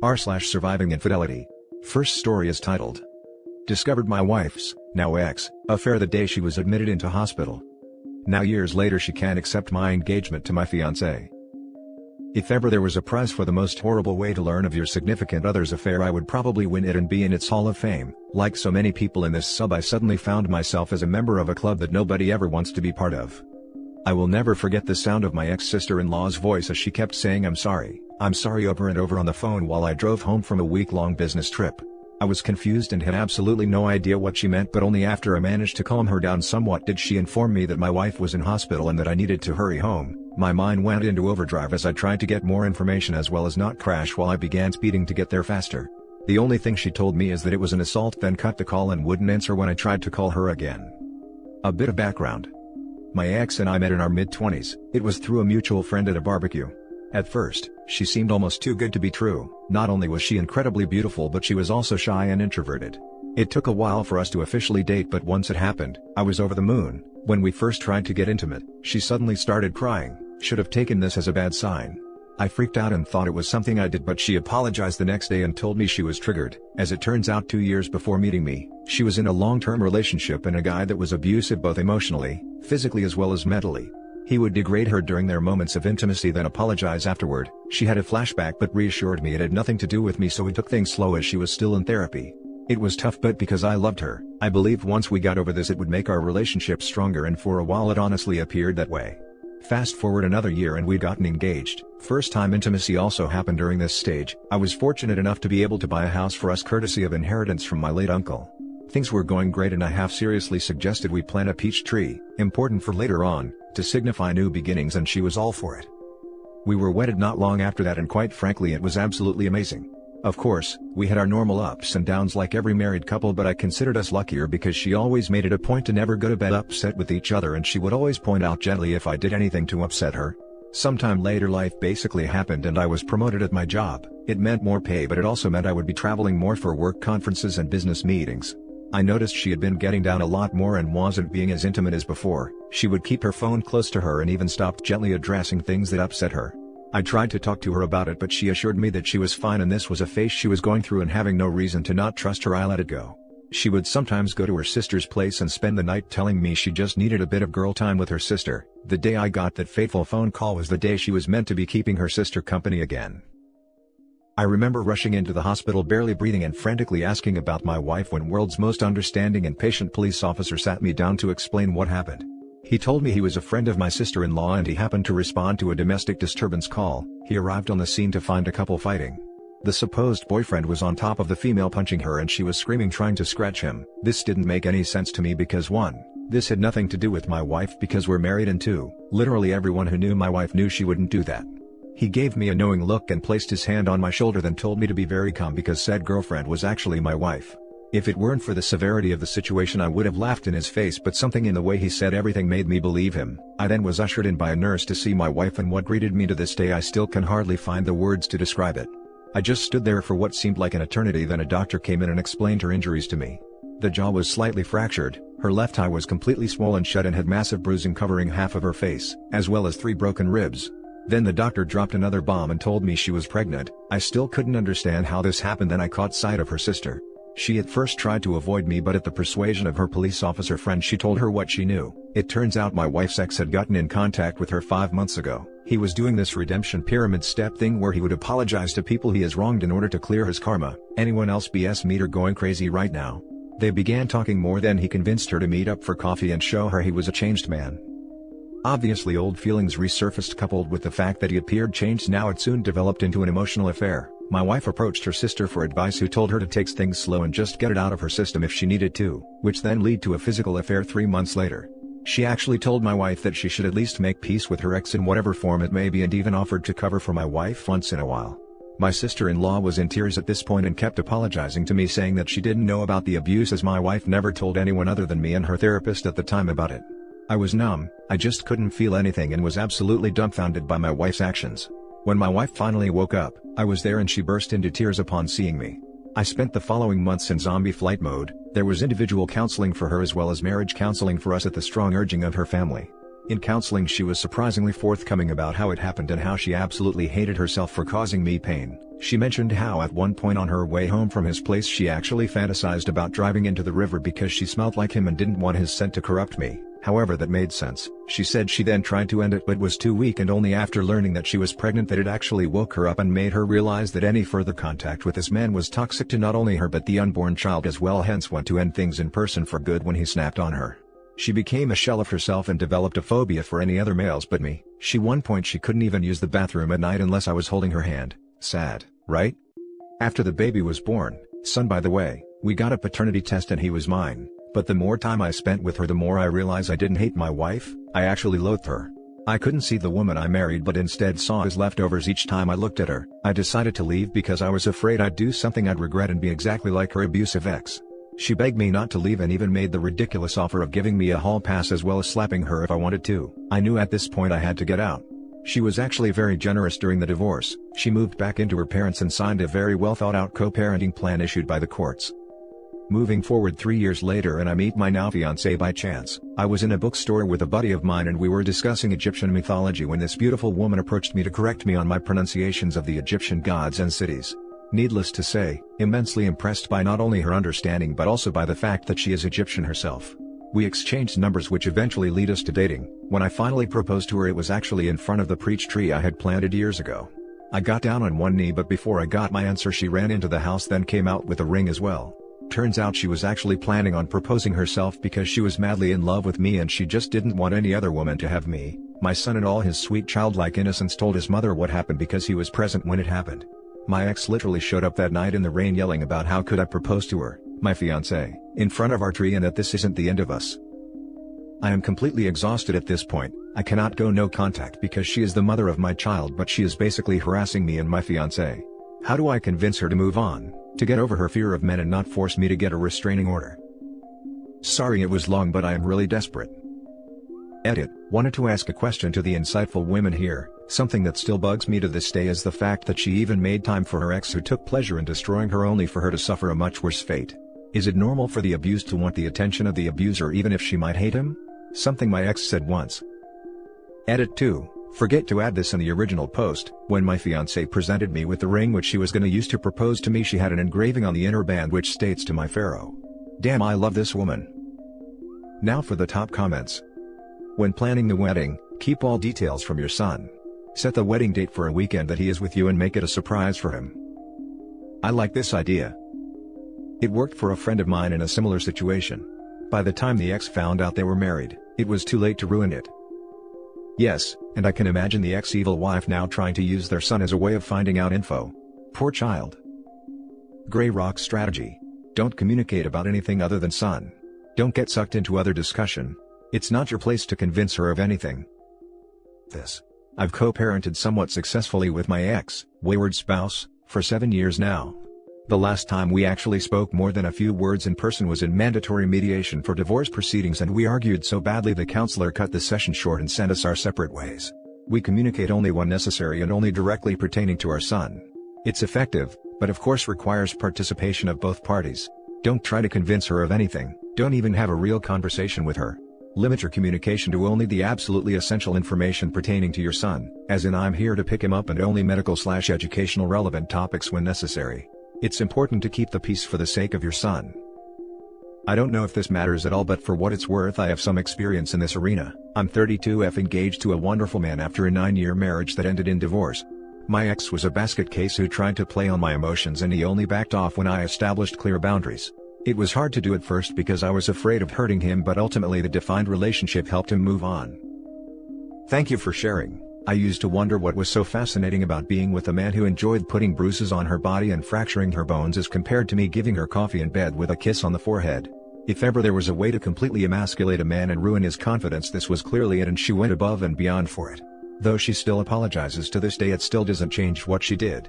r/surviving infidelity. First story is titled, Discovered my wife's, now ex, affair the day she was admitted into hospital. Now years later she can't accept my engagement to my fiancé. If ever there was a prize for the most horrible way to learn of your significant other's affair, I would probably win it and be in its Hall of Fame. Like so many people in this sub, I suddenly found myself as a member of a club that nobody ever wants to be part of. I will never forget the sound of my ex-sister-in-law's voice as she kept saying I'm sorry over and over on the phone while I drove home from a week-long business trip. I was confused and had absolutely no idea what she meant, but only after I managed to calm her down somewhat did she inform me that my wife was in hospital and that I needed to hurry home. My mind went into overdrive as I tried to get more information as well as not crash while I began speeding to get there faster. The only thing she told me is that it was an assault, then cut the call and wouldn't answer when I tried to call her again. A bit of background. My ex and I met in our mid-20s, it was through a mutual friend at a barbecue. At first, she seemed almost too good to be true. Not only was she incredibly beautiful, but she was also shy and introverted. It took a while for us to officially date, but once it happened, I was over the moon. When we first tried to get intimate, she suddenly started crying. Should have taken this as a bad sign. I freaked out and thought it was something I did, but she apologized the next day and told me she was triggered. As it turns out, 2 years before meeting me, she was in a long-term relationship and a guy that was abusive both emotionally, physically as well as mentally. He would degrade her during their moments of intimacy, then apologize afterward. She had a flashback but reassured me it had nothing to do with me, so we took things slow as she was still in therapy. It was tough, but because I loved her, I believed once we got over this it would make our relationship stronger, and for a while it honestly appeared that way. Fast forward another year and we'd gotten engaged. First time intimacy also happened during this stage. I was fortunate enough to be able to buy a house for us courtesy of inheritance from my late uncle. Things were going great and I half seriously suggested we plant a peach tree, important for later on, to signify new beginnings, and she was all for it. We were wedded not long after that, and quite frankly it was absolutely amazing. Of course, we had our normal ups and downs like every married couple, but I considered us luckier because she always made it a point to never go to bed upset with each other, and she would always point out gently if I did anything to upset her. Sometime later life basically happened and I was promoted at my job. It meant more pay, but it also meant I would be traveling more for work conferences and business meetings. I noticed she had been getting down a lot more and wasn't being as intimate as before. She would keep her phone close to her and even stopped gently addressing things that upset her. I tried to talk to her about it, but she assured me that she was fine and this was a phase she was going through, and having no reason to not trust her, I let it go. She would sometimes go to her sister's place and spend the night, telling me she just needed a bit of girl time with her sister. The day I got that fateful phone call was the day she was meant to be keeping her sister company again. I remember rushing into the hospital barely breathing and frantically asking about my wife when world's most understanding and patient police officer sat me down to explain what happened. He told me he was a friend of my sister-in-law and he happened to respond to a domestic disturbance call. He arrived on the scene to find a couple fighting. The supposed boyfriend was on top of the female punching her and she was screaming trying to scratch him. This didn't make any sense to me because 1. This had nothing to do with my wife because we're married, and 2. Literally everyone who knew my wife knew she wouldn't do that. He gave me a knowing look and placed his hand on my shoulder, then told me to be very calm because said girlfriend was actually my wife. If it weren't for the severity of the situation I would have laughed in his face, but something in the way he said everything made me believe him. I then was ushered in by a nurse to see my wife, and what greeted me to this day I still can hardly find the words to describe it. I just stood there for what seemed like an eternity. Then a doctor came in and explained her injuries to me. The jaw was slightly fractured, her left eye was completely swollen shut and had massive bruising covering half of her face, as well as 3 broken ribs. Then the doctor dropped another bomb and told me she was pregnant. I still couldn't understand how this happened. Then I caught sight of her sister. She at first tried to avoid me, but at the persuasion of her police officer friend she told her what she knew. It turns out my wife's ex had gotten in contact with her 5 months ago. He was doing this redemption pyramid step thing where he would apologize to people he has wronged in order to clear his karma. Anyone else BS meter going crazy right now? They began talking more, then he convinced her to meet up for coffee and show her he was a changed man. Obviously old feelings resurfaced, coupled with the fact that he appeared changed. Now it soon developed into an emotional affair. My wife approached her sister for advice, who told her to take things slow and just get it out of her system if she needed to, which then led to a physical affair 3 months later. She actually told my wife that she should at least make peace with her ex in whatever form it may be, and even offered to cover for my wife once in a while. My sister-in-law was in tears at this point and kept apologizing to me, saying that she didn't know about the abuse as my wife never told anyone other than me and her therapist at the time about it. I was numb, I just couldn't feel anything and was absolutely dumbfounded by my wife's actions. When my wife finally woke up, I was there and she burst into tears upon seeing me. I spent the following months in zombie flight mode. There was individual counseling for her as well as marriage counseling for us at the strong urging of her family. In counseling she was surprisingly forthcoming about how it happened and how she absolutely hated herself for causing me pain. She mentioned how at one point on her way home from his place she actually fantasized about driving into the river because she smelled like him and didn't want his scent to corrupt me. However, that made sense. She said she then tried to end it but was too weak, and only after learning that she was pregnant that it actually woke her up and made her realize that any further contact with this man was toxic to not only her but the unborn child as well, hence went to end things in person for good when he snapped on her. She became a shell of herself and developed a phobia for any other males but me. One point she couldn't even use the bathroom at night unless I was holding her hand. Sad, right? After the baby was born, son by the way, we got a paternity test and he was mine, but the more time I spent with her the more I realized I didn't hate my wife, I actually loathed her. I couldn't see the woman I married but instead saw his leftovers each time I looked at her. I decided to leave because I was afraid I'd do something I'd regret and be exactly like her abusive ex. She begged me not to leave and even made the ridiculous offer of giving me a hall pass as well as slapping her if I wanted to. I knew at this point I had to get out. She was actually very generous during the divorce. She moved back into her parents and signed a very well thought out co-parenting plan issued by the courts. Moving forward 3 years later and I meet my now fiancé by chance. I was in a bookstore with a buddy of mine and we were discussing Egyptian mythology when this beautiful woman approached me to correct me on my pronunciations of the Egyptian gods and cities. Needless to say, immensely impressed by not only her understanding but also by the fact that she is Egyptian herself. We exchanged numbers which eventually lead us to dating. When I finally proposed to her it was actually in front of the peach tree I had planted years ago. I got down on one knee but before I got my answer she ran into the house then came out with a ring as well. Turns out she was actually planning on proposing herself because she was madly in love with me and she just didn't want any other woman to have me. My son in all his sweet childlike innocence told his mother what happened because he was present when it happened. My ex literally showed up that night in the rain yelling about how could I propose to her, my fiancé, in front of our tree and that this isn't the end of us. I am completely exhausted at this point. I cannot go no contact because she is the mother of my child but she is basically harassing me and my fiancé. How do I convince her to move on, to get over her fear of men and not force me to get a restraining order? Sorry it was long but I am really desperate. Edit. Wanted to ask a question to the insightful women here. Something that still bugs me to this day is the fact that she even made time for her ex who took pleasure in destroying her only for her to suffer a much worse fate. Is it normal for the abused to want the attention of the abuser even if she might hate him? Something my ex said once. Edit 2. Forget to add this in the original post. When my fiancé presented me with the ring which she was gonna use to propose to me she had an engraving on the inner band which states to my pharaoh. Damn, I love this woman. Now for the top comments. When planning the wedding, keep all details from your son. Set the wedding date for a weekend that he is with you and make it a surprise for him. I like this idea. It worked for a friend of mine in a similar situation. By the time the ex found out they were married, it was too late to ruin it. Yes, and I can imagine the ex-evil wife now trying to use their son as a way of finding out info. Poor child. Grey Rock strategy. Don't communicate about anything other than son. Don't get sucked into other discussion. It's not your place to convince her of anything. I've co-parented somewhat successfully with my ex-wayward spouse, for 7 years now. The last time we actually spoke more than a few words in person was in mandatory mediation for divorce proceedings and we argued so badly the counselor cut the session short and sent us our separate ways. We communicate only when necessary and only directly pertaining to our son. It's effective, but of course requires participation of both parties. Don't try to convince her of anything, don't even have a real conversation with her. Limit your communication to only the absolutely essential information pertaining to your son, as in I'm here to pick him up, and only medical/educational relevant topics when necessary. It's important to keep the peace for the sake of your son. I don't know if this matters at all, but for what it's worth I have some experience in this arena. I'm 32F, engaged to a wonderful man after a 9-year marriage that ended in divorce. My ex was a basket case who tried to play on my emotions and he only backed off when I established clear boundaries. It was hard to do at first because I was afraid of hurting him, but ultimately the defined relationship helped him move on. Thank you for sharing. I used to wonder what was so fascinating about being with a man who enjoyed putting bruises on her body and fracturing her bones as compared to me giving her coffee in bed with a kiss on the forehead. If ever there was a way to completely emasculate a man and ruin his confidence, this was clearly it, and she went above and beyond for it. Though she still apologizes to this day, it still doesn't change what she did.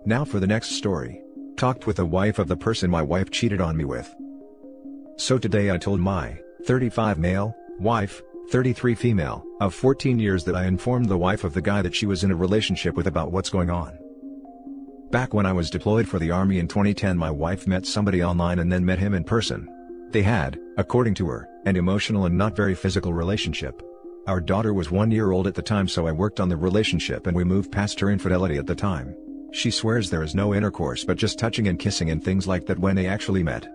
Now for the next story. Talked with the wife of the person my wife cheated on me with. So today I told my 35 male, wife, 33 female, of 14 years that I informed the wife of the guy that she was in a relationship with about what's going on. Back when I was deployed for the army in 2010, my wife met somebody online and then met him in person. They had, according to her, an emotional and not very physical relationship. Our daughter was 1 year old at the time, so I worked on the relationship and we moved past her infidelity at the time. She swears there is no intercourse but just touching and kissing and things like that when they actually met.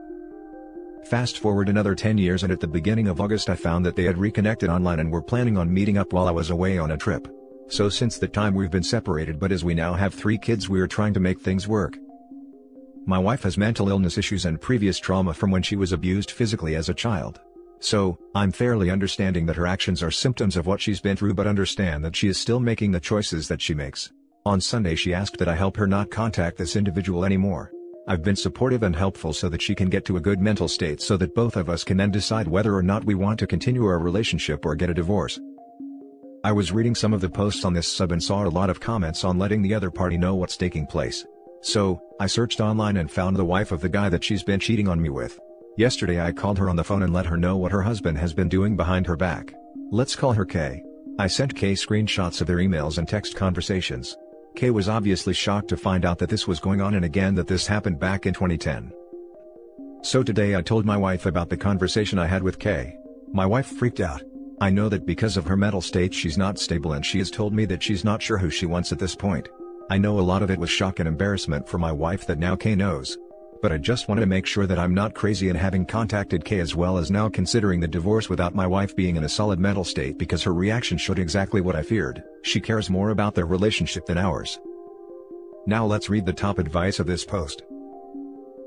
Fast forward another 10 years and at the beginning of August I found that they had reconnected online and were planning on meeting up while I was away on a trip. So since that time we've been separated, but as we now have 3 kids we are trying to make things work. My wife has mental illness issues and previous trauma from when she was abused physically as a child. So, I'm fairly understanding that her actions are symptoms of what she's been through, but understand that she is still making the choices that she makes. On Sunday she asked that I help her not contact this individual anymore. I've been supportive and helpful so that she can get to a good mental state so that both of us can then decide whether or not we want to continue our relationship or get a divorce. I was reading some of the posts on this sub and saw a lot of comments on letting the other party know what's taking place. So, I searched online and found the wife of the guy that she's been cheating on me with. Yesterday I called her on the phone and let her know what her husband has been doing behind her back. Let's call her Kay. I sent Kay screenshots of their emails and text conversations. Kay was obviously shocked to find out that this was going on and again that this happened back in 2010. So today I told my wife about the conversation I had with Kay. My wife freaked out. I know that because of her mental state she's not stable and she has told me that she's not sure who she wants at this point. I know a lot of it was shock and embarrassment for my wife that now Kay knows. But I just wanted to make sure that I'm not crazy in having contacted Kay, as well as now considering the divorce without my wife being in a solid mental state, because her reaction showed exactly what I feared. She cares more about their relationship than ours. Now let's read the top advice of this post.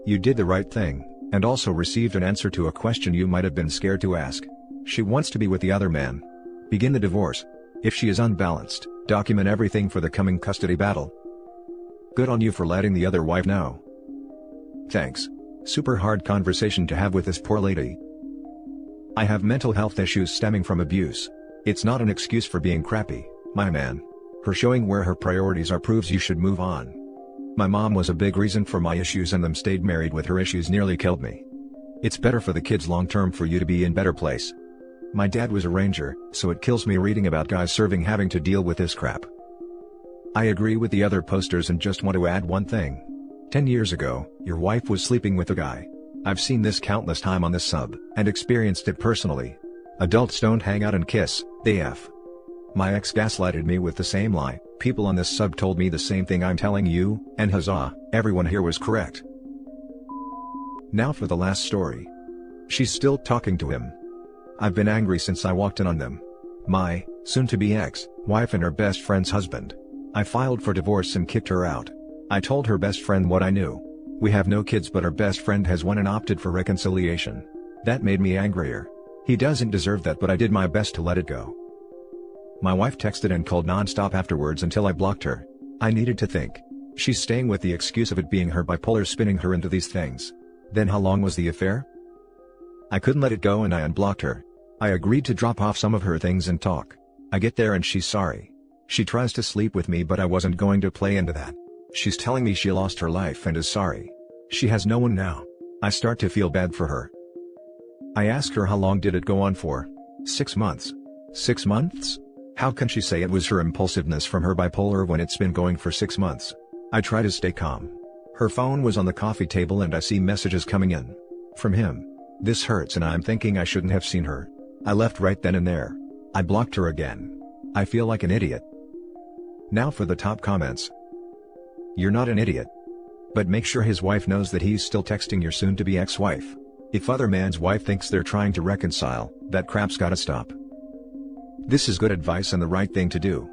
You did the right thing, and also received an answer to a question you might have been scared to ask. She wants to be with the other man. Begin the divorce. If she is unbalanced, document everything for the coming custody battle. Good on you for letting the other wife know. Thanks. Super hard conversation to have with this poor lady. I have mental health issues stemming from abuse. It's not an excuse for being crappy, my man. Her showing where her priorities are proves you should move on. My mom was a big reason for my issues, and them stayed married with her issues nearly killed me. It's better for the kids long term for you to be in better place. My dad was a ranger, so it kills me reading about guys serving having to deal with this crap. I agree with the other posters and just want to add one thing. 10 years ago, your wife was sleeping with a guy. I've seen this countless time on this sub, and experienced it personally. Adults don't hang out and kiss, they F. My ex gaslighted me with the same lie. People on this sub told me the same thing I'm telling you, and huzzah, everyone here was correct. Now for the last story. She's still talking to him. I've been angry since I walked in on them. My soon-to-be ex-wife and her best friend's husband. I filed for divorce and kicked her out. I told her best friend what I knew. We have no kids, but her best friend has one and opted for reconciliation. That made me angrier. He doesn't deserve that, but I did my best to let it go. My wife texted and called non-stop afterwards until I blocked her. I needed to think. She's staying with the excuse of it being her bipolar spinning her into these things. Then how long was the affair? I couldn't let it go and I unblocked her. I agreed to drop off some of her things and talk. I get there and she's sorry. She tries to sleep with me, but I wasn't going to play into that. She's telling me she lost her life and is sorry. She has no one now. I start to feel bad for her. I ask her how long did it go on for. 6 months. 6 months? How can she say it was her impulsiveness from her bipolar when it's been going for 6 months? I try to stay calm. Her phone was on the coffee table and I see messages coming in. From him. This hurts and I'm thinking I shouldn't have seen her. I left right then and there. I blocked her again. I feel like an idiot. Now for the top comments. You're not an idiot. But make sure his wife knows that he's still texting your soon-to-be ex-wife. If other man's wife thinks they're trying to reconcile, that crap's gotta stop. This is good advice and the right thing to do.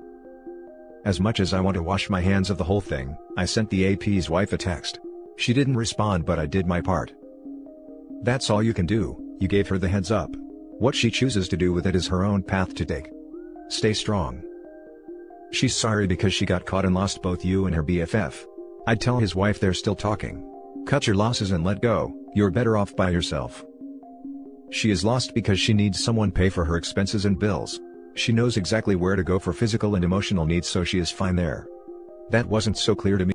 As much as I want to wash my hands of the whole thing, I sent the AP's wife a text. She didn't respond, but I did my part. That's all you can do. You gave her the heads up. What she chooses to do with it is her own path to take. Stay strong. She's sorry because she got caught and lost both you and her BFF. I'd tell his wife they're still talking. Cut your losses and let go, you're better off by yourself. She is lost because she needs someone pay for her expenses and bills. She knows exactly where to go for physical and emotional needs, so she is fine there. That wasn't so clear to me.